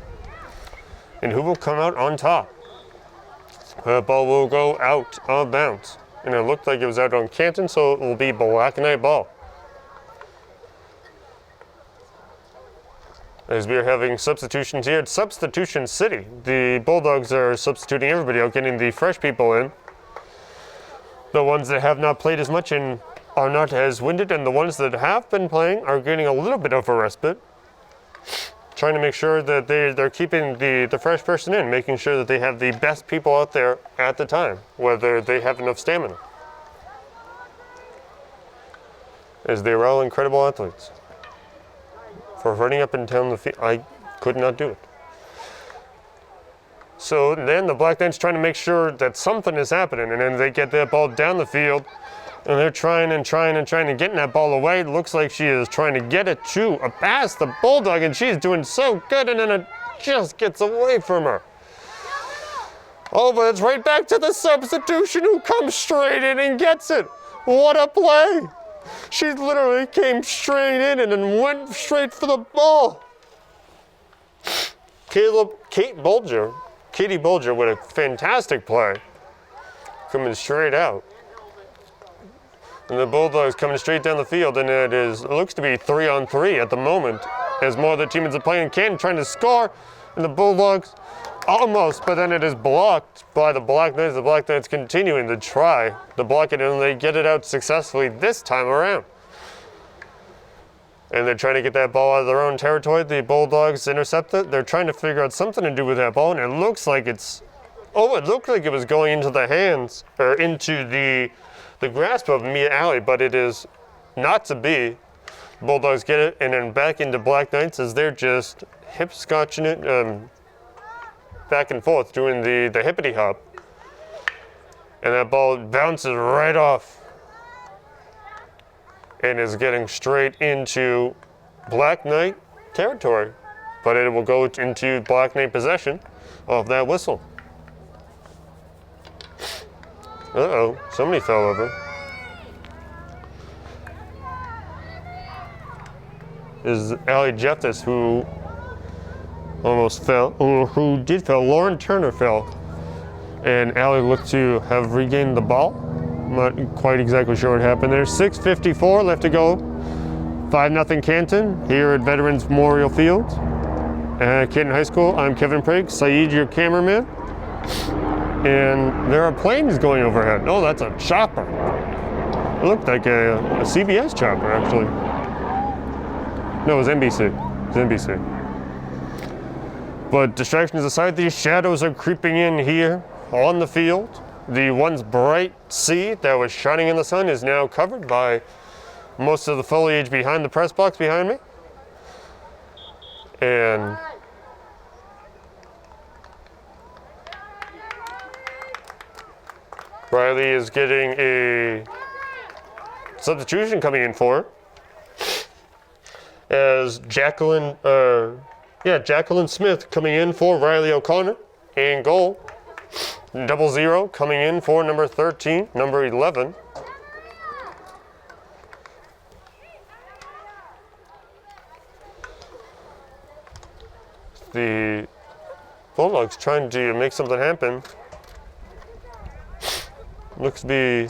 And who will come out on top? The ball will go out of bounds. And it looked like it was out on Canton, so it will be Black Knight ball. As we are having substitutions here, it's Substitution City. The Bulldogs are substituting everybody out, getting the fresh people in. The ones that have not played as much and are not as winded, and the ones that have been playing are getting a little bit of a respite. Trying to make sure that they're keeping the fresh person in, making sure that they have the best people out there at the time, whether they have enough stamina. As they're all incredible athletes. for running up and down the field. I could not do it. So then the Black Knights trying to make sure that something is happening, and then they get that ball down the field, and they're trying to get that ball away. It looks like she is trying to get it to a pass the Bulldog, and she's doing so good, and then it just gets away from her. Oh, but it's right back to the substitution who comes straight in and gets it. What a play. She literally came straight in and then went straight for the ball. Katie Bulger with a fantastic play, coming straight out. And the Bulldogs coming straight down the field, and it looks to be 3-on-3 at the moment, as more of the teams are playing. Canton trying to score, and the Bulldogs almost, but then it is blocked by the Black Knights. The Black Knights continuing to try to block it, and they get it out successfully this time around. And they're trying to get that ball out of their own territory. The Bulldogs intercept it. They're trying to figure out something to do with that ball, and it looks like it looked like it was going into the hands, or into the grasp of MIAA, but it is not to be. Bulldogs get it, and then back into Black Knights as they're just hip-scotching it back and forth, doing the hippity-hop. And that ball bounces right off and is getting straight into Black Knight territory. But it will go into Black Knight possession of that whistle. Uh-oh, somebody fell over. Is Allie Jeffers, who almost fell, or who did fall. Lauren Turner fell. And Allie looked to have regained the ball. Not quite exactly sure what happened there. 6:54 left to go. 5-0 Canton here at Veterans Memorial Field. Canton High School, I'm Kevin Prague, Saeed, your cameraman. And there are planes going overhead. Oh, that's a chopper. It looked like a CBS chopper, actually. No, it was NBC. It was NBC. But distractions aside, these shadows are creeping in here on the field. The once bright sea that was shining in the sun is now covered by most of the foliage behind the press box behind me. And Riley is getting a substitution coming in for her, as Jacqueline Smith coming in for Riley O'Connor, and goal. 00 coming in for number 13, number 11. The Bulldogs trying to make something happen. Looks to be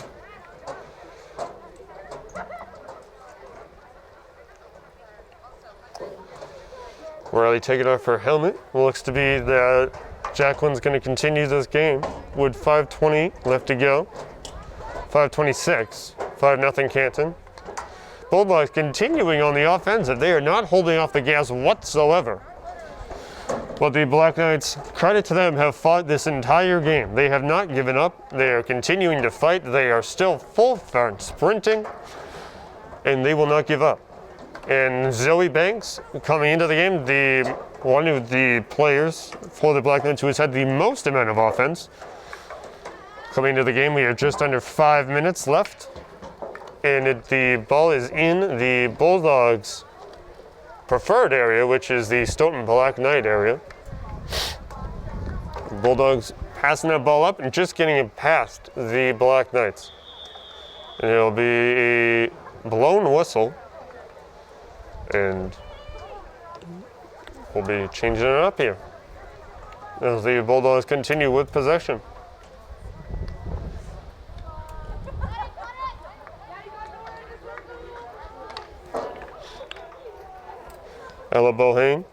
Riley taking off her helmet. Looks to be that Jacqueline's going to continue this game with 5:20 left to go. 5:26, 5-0 Canton. Bulldogs continuing on the offensive. They are not holding off the gas whatsoever. But the Black Knights, credit to them, have fought this entire game. They have not given up. They are continuing to fight. They are still full front sprinting, and they will not give up. And Zoe Banks coming into the game, one of the players for the Black Knights who has had the most amount of offense. Coming into the game, we have just under 5 minutes left. And the ball is in the Bulldogs' preferred area, which is the Stoughton Black Knight area. Bulldogs passing that ball up and just getting it past the Black Knights. And it'll be a blown whistle. And we'll be changing it up here as the Bulldogs continue with possession. Ella Bohane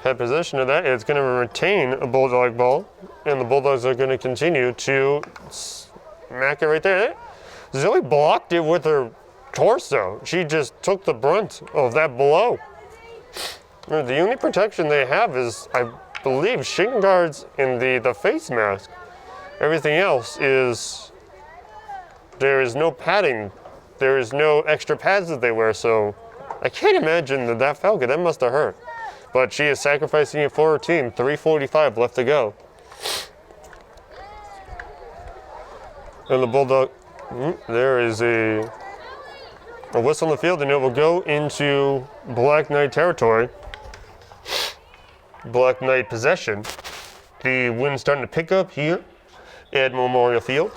had possession of that. It's going to retain a Bulldog ball, and the Bulldogs are going to continue to smack it right there. Zoe blocked it with her torso. She just took the brunt of that blow. The only protection they have is, I believe, shin guards and the face mask. Everything else is, there is no padding. There is no extra pads that they wear, so I can't imagine that felt good. That must have hurt. But she is sacrificing it for her team. 3:45 left to go. And the Bulldog, there is a whistle on the field, and it will go into Black Knight territory. Black Knight possession. The wind's starting to pick up here at Memorial Field.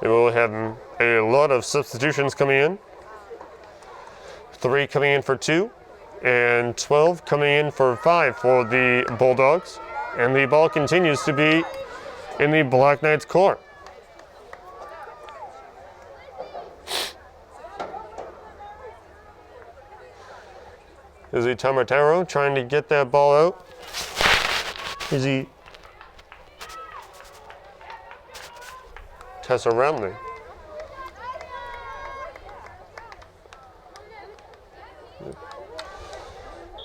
They will have a lot of substitutions coming in. 3 coming in for 2, and 12 coming in for 5 for the Bulldogs. And the ball continues to be in the Black Knights' court. Izzy Tamataro trying to get that ball out. Izzy Tessa Ramley.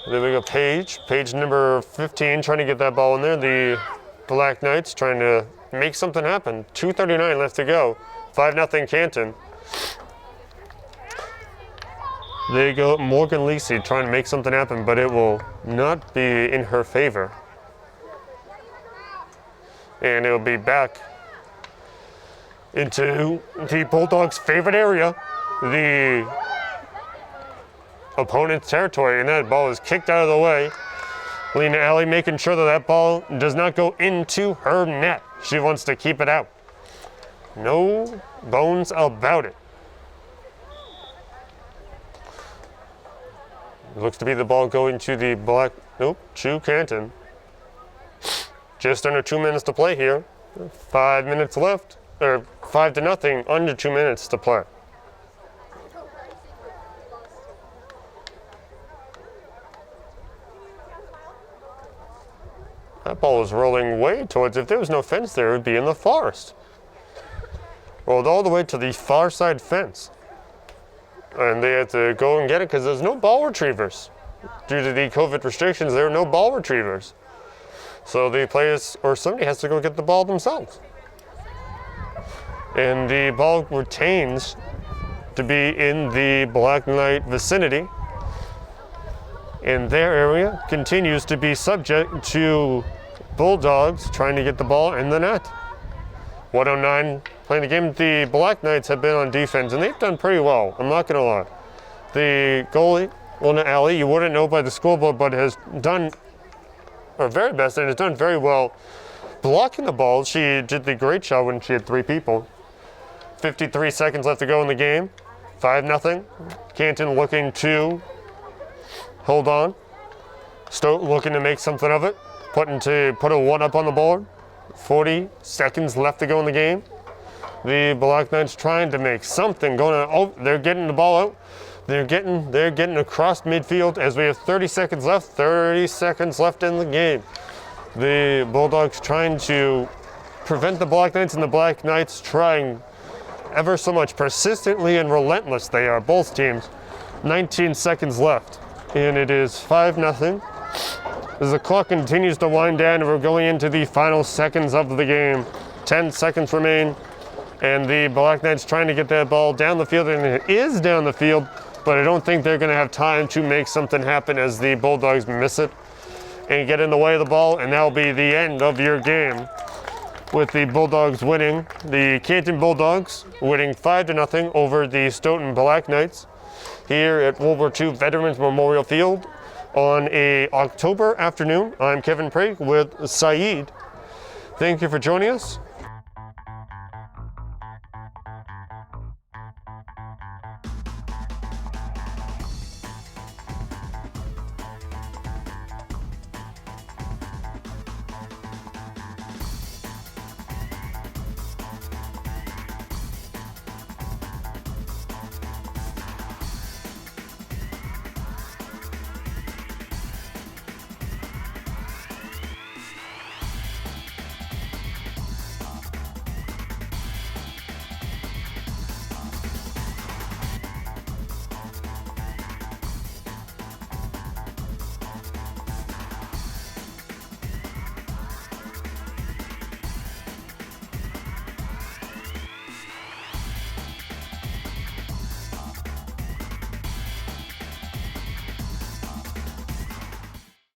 There we go, Page number 15 trying to get that ball in there. The Black Knights trying to make something happen. 2:39 left to go. 5-0 Canton. There you go, Morgan Lacey trying to make something happen, but it will not be in her favor. And it will be back into the Bulldogs' favorite area, the opponent's territory, and that ball is kicked out of the way. Lena Alley making sure that that ball does not go into her net. She wants to keep it out. No bones about it. Looks to be the ball going to the to Canton. Just under 2 minutes to play here. 5 minutes left, or 5-0, under 2 minutes to play. That ball is rolling way towards, if there was no fence there, it would be in the forest. Rolled all the way to the far side fence. And they had to go and get it because there's no ball retrievers. Due to the COVID restrictions, there are no ball retrievers. So the players, or somebody has to go get the ball themselves. And the ball retains to be in the Black Knight vicinity. And their area continues to be subject to Bulldogs trying to get the ball in the net. 109 playing the game. The Black Knights have been on defense, and they've done pretty well. I'm not going to lie. The goalie, Lena Alley, you wouldn't know by the scoreboard, but has done her very best and has done very well blocking the ball. She did the great job when she had 3 people. 53 seconds left to go in the game. 5-0. Canton looking to hold on. Stoughton looking to make something of it. Put a 1 up on the board. 40 seconds left to go in the game. The Black Knights trying to make something going on. Oh, they're getting the ball out. They're getting across midfield as we have 30 seconds left. 30 seconds left in the game. The Bulldogs trying to prevent the Black Knights, and the Black Knights trying ever so much. Persistently and relentless they are, both teams. 19 seconds left, and it is 5-0. As the clock continues to wind down, we're going into the final seconds of the game. 10 seconds remain, and the Black Knights trying to get that ball down the field, and it is down the field, but I don't think they're going to have time to make something happen as the Bulldogs miss it and get in the way of the ball, and that'll be the end of your game with the Bulldogs winning. The Canton Bulldogs winning 5-0 over the Stoughton Black Knights here at World War II Veterans Memorial Field on a October afternoon. I'm Kevin Prague with Saeed. Thank you for joining us.